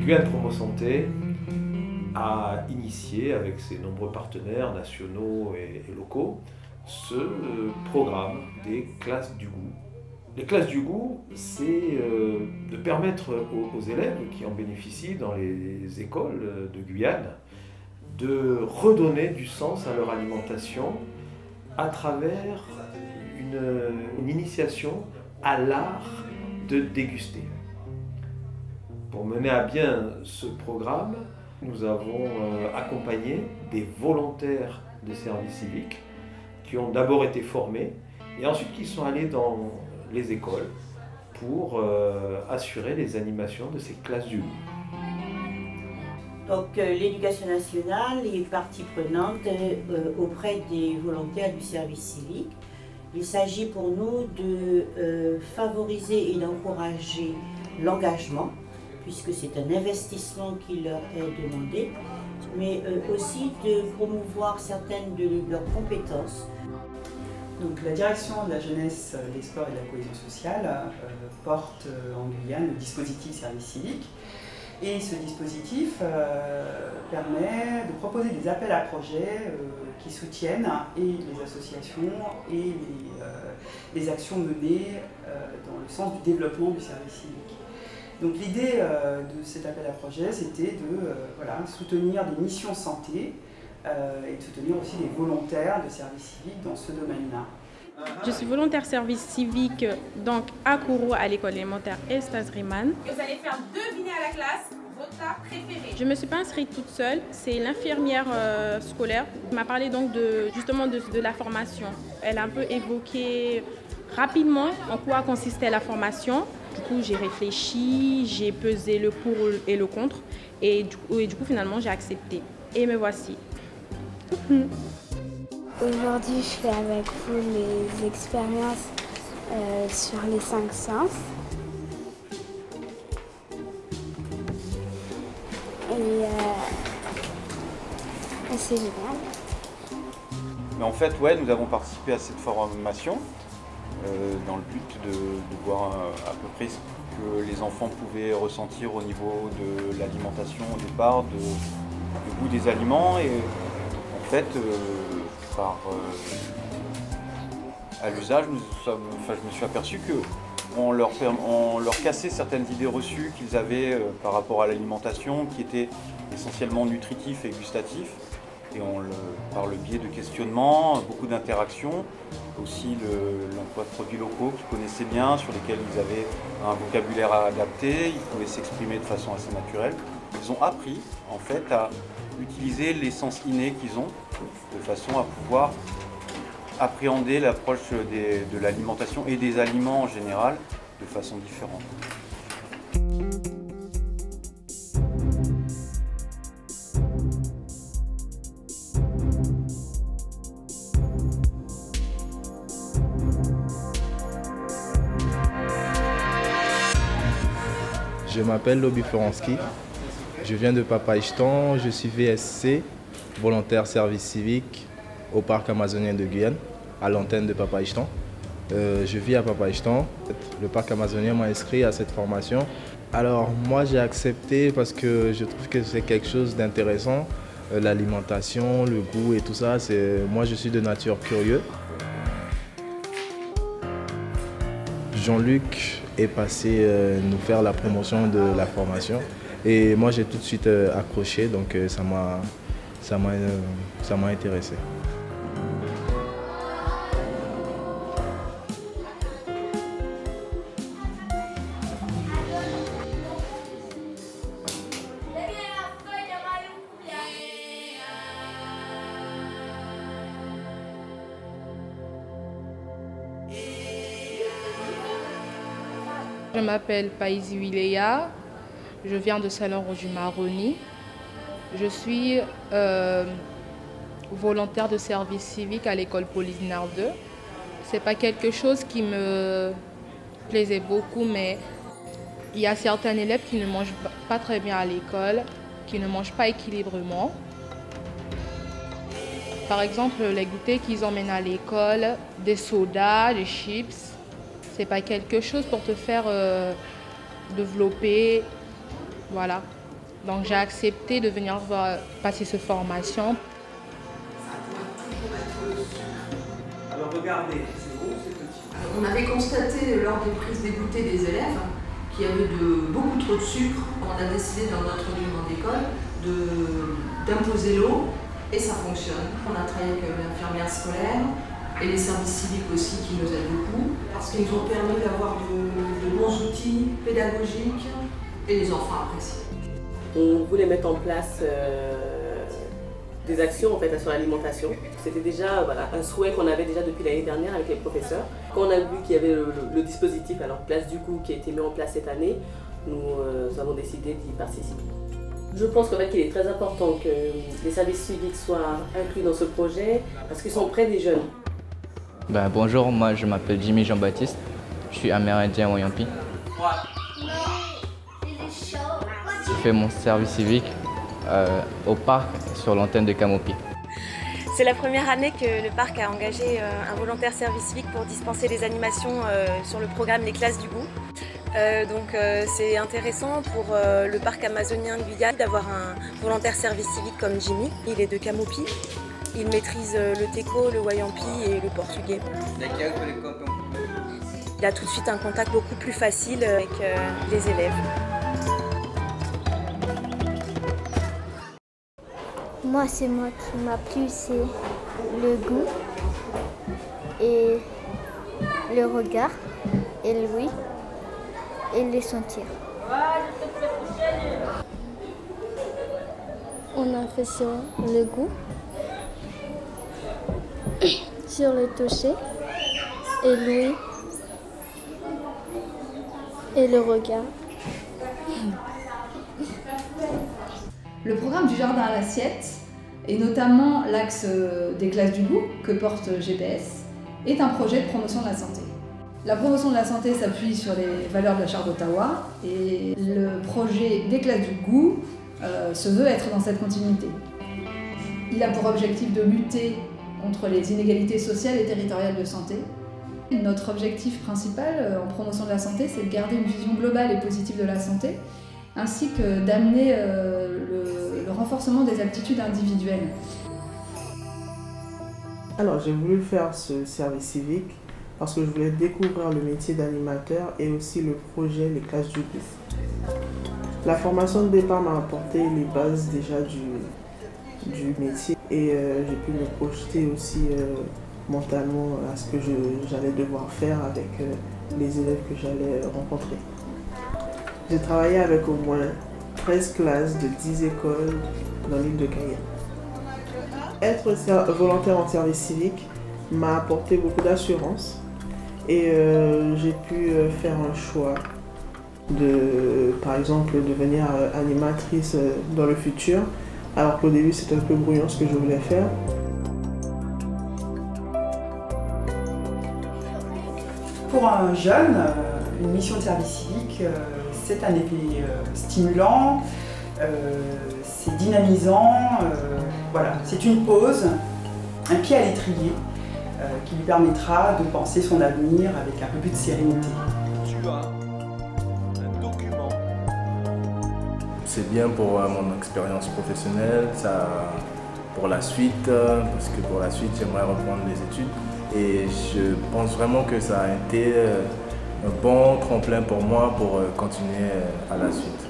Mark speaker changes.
Speaker 1: Guyane Promo Santé a initié avec ses nombreux partenaires nationaux et locaux ce programme des classes du goût. Les classes du goût, c'est de permettre aux élèves qui en bénéficient dans les écoles de Guyane de redonner du sens à leur alimentation à travers une initiation à l'art de déguster. Pour mener à bien ce programme, nous avons accompagné des volontaires de service civique qui ont d'abord été formés et ensuite qui sont allés dans les écoles pour assurer les animations de ces classes du goût.
Speaker 2: Donc l'éducation nationale est partie prenante auprès des volontaires du service civique. Il s'agit pour nous de favoriser et d'encourager l'engagement, puisque c'est un investissement qui leur est demandé, mais aussi de promouvoir certaines de leurs compétences.
Speaker 3: Donc, la direction de la jeunesse, des sports et de la cohésion sociale porte en Guyane le dispositif service civique. Et ce dispositif permet de proposer des appels à projets qui soutiennent et les associations et les actions menées dans le sens du développement du service civique. Donc l'idée de cet appel à projet, c'était de soutenir des missions santé et de soutenir aussi des volontaires de service civique dans ce domaine-là.
Speaker 4: Je suis volontaire service civique donc à Kourou, à l'école élémentaire Estaz Riemann.
Speaker 5: Vous allez faire deviner à la classe votre plat préféré.
Speaker 4: Je ne me suis pas inscrite toute seule, c'est l'infirmière scolaire qui m'a parlé donc justement de la formation. Elle a un peu évoqué rapidement en quoi consistait la formation. Du coup, j'ai réfléchi, j'ai pesé le pour et le contre et du coup finalement j'ai accepté. Et me voici.
Speaker 6: Aujourd'hui, je fais avec vous les expériences sur les 5 sens. Et c'est génial.
Speaker 7: Mais en fait, ouais, nous avons participé à cette formation dans le but de voir à peu près ce que les enfants pouvaient ressentir au niveau de l'alimentation au départ, du goût des aliments. Et en fait, à l'usage, je me suis aperçu qu'on leur cassait certaines idées reçues qu'ils avaient par rapport à l'alimentation, qui étaient essentiellement nutritifs et gustatifs. Et par le biais de questionnements, beaucoup d'interactions, aussi l'emploi de produits locaux qu'ils connaissaient bien, sur lesquels ils avaient un vocabulaire adapté, ils pouvaient s'exprimer de façon assez naturelle. Ils ont appris en fait à utiliser les sens innés qu'ils ont de façon à pouvoir appréhender l'approche de l'alimentation et des aliments en général de façon différente.
Speaker 8: Je m'appelle Lobby Florensky, je viens de Papaïchtan, je suis VSC, volontaire service civique au parc amazonien de Guyane, à l'antenne de Papaïchtan. Je vis à Papaïchtan, le parc amazonien m'a inscrit à cette formation. Alors moi j'ai accepté parce que je trouve que c'est quelque chose d'intéressant, l'alimentation, le goût et tout ça, moi je suis de nature curieux. Jean-Luc est passé nous faire la promotion de la formation et moi j'ai tout de suite accroché, donc ça m'a intéressé.
Speaker 9: Je m'appelle Païsi Wileya, je viens de Salon-Roju-Maroni. Je suis volontaire de service civique à l'école Polynar 2. Ce n'est pas quelque chose qui me plaisait beaucoup, mais il y a certains élèves qui ne mangent pas très bien à l'école, qui ne mangent pas équilibrement. Par exemple, les goûters qu'ils emmènent à l'école, des sodas, des chips, c'est pas quelque chose pour te faire développer, voilà. Donc j'ai accepté de venir passer cette formation.
Speaker 1: Alors regardez, c'est gros, c'est petit.
Speaker 10: On avait constaté lors des prises d'égoutté des élèves qu'il y avait beaucoup trop de sucre. On a décidé dans notre règlement d'école d'imposer l'eau et ça fonctionne. On a travaillé avec l'infirmière scolaire et les services civiques aussi qui nous aident beaucoup parce qu'ils nous ont permis d'avoir de bons outils pédagogiques et les enfants apprécient.
Speaker 11: On voulait mettre en place des actions en fait, sur l'alimentation. C'était déjà un souhait qu'on avait déjà depuis l'année dernière avec les professeurs. Quand on a vu qu'il y avait le dispositif, alors Classe du goût, qui a été mis en place cette année, nous avons décidé d'y participer. Je pense qu'en fait, qu'il est très important que les services civiques soient inclus dans ce projet parce qu'ils sont près des jeunes.
Speaker 12: Bonjour, moi je m'appelle Jimmy Jean-Baptiste, je suis amérindien Wayampi. Je fais mon service civique au parc sur l'antenne de Camopi.
Speaker 13: C'est la première année que le parc a engagé un volontaire service civique pour dispenser des animations sur le programme Les Classes du goût. Donc c'est intéressant pour le parc amazonien de Guyane d'avoir un volontaire service civique comme Jimmy. Il est de Camopi. Il maîtrise le teco, le wayampi et le portugais. Il a tout de suite un contact beaucoup plus facile avec les élèves.
Speaker 6: Moi, c'est moi qui m'a plu, c'est le goût et le regard et l'ouïe et les sentir. On a fait sur le goût, sur le toucher et l'ouïe et le regard.
Speaker 14: Le programme du jardin à l'assiette, et notamment l'axe des classes du goût que porte GPS, est un projet de promotion de la santé. La promotion de la santé s'appuie sur les valeurs de la Charte d'Ottawa et le projet des classes du goût se veut être dans cette continuité. Il a pour objectif de lutter contre les inégalités sociales et territoriales de santé. Notre objectif principal en promotion de la santé, c'est de garder une vision globale et positive de la santé, ainsi que d'amener le renforcement des aptitudes individuelles.
Speaker 15: Alors j'ai voulu faire ce service civique parce que je voulais découvrir le métier d'animateur et aussi le projet Les Classes du goût. La formation de départ m'a apporté les bases déjà du métier et j'ai pu me projeter aussi mentalement à ce que j'allais devoir faire avec les élèves que j'allais rencontrer. J'ai travaillé avec au moins 13 classes de 10 écoles dans l'île de Cayenne. Être volontaire en service civique m'a apporté beaucoup d'assurance et j'ai pu faire un choix par exemple, devenir animatrice dans le futur, alors qu'au début c'était un peu brouillon ce que je voulais faire.
Speaker 3: Pour un jeune, une mission de service civique, c'est un effet stimulant, c'est dynamisant, voilà, c'est une pause, un pied à l'étrier qui lui permettra de penser son avenir avec un peu plus de sérénité.
Speaker 1: Tu as un document.
Speaker 8: C'est bien pour mon expérience professionnelle, pour la suite, parce que pour la suite j'aimerais reprendre les études et je pense vraiment que ça a été un bon tremplin pour moi pour continuer à la suite.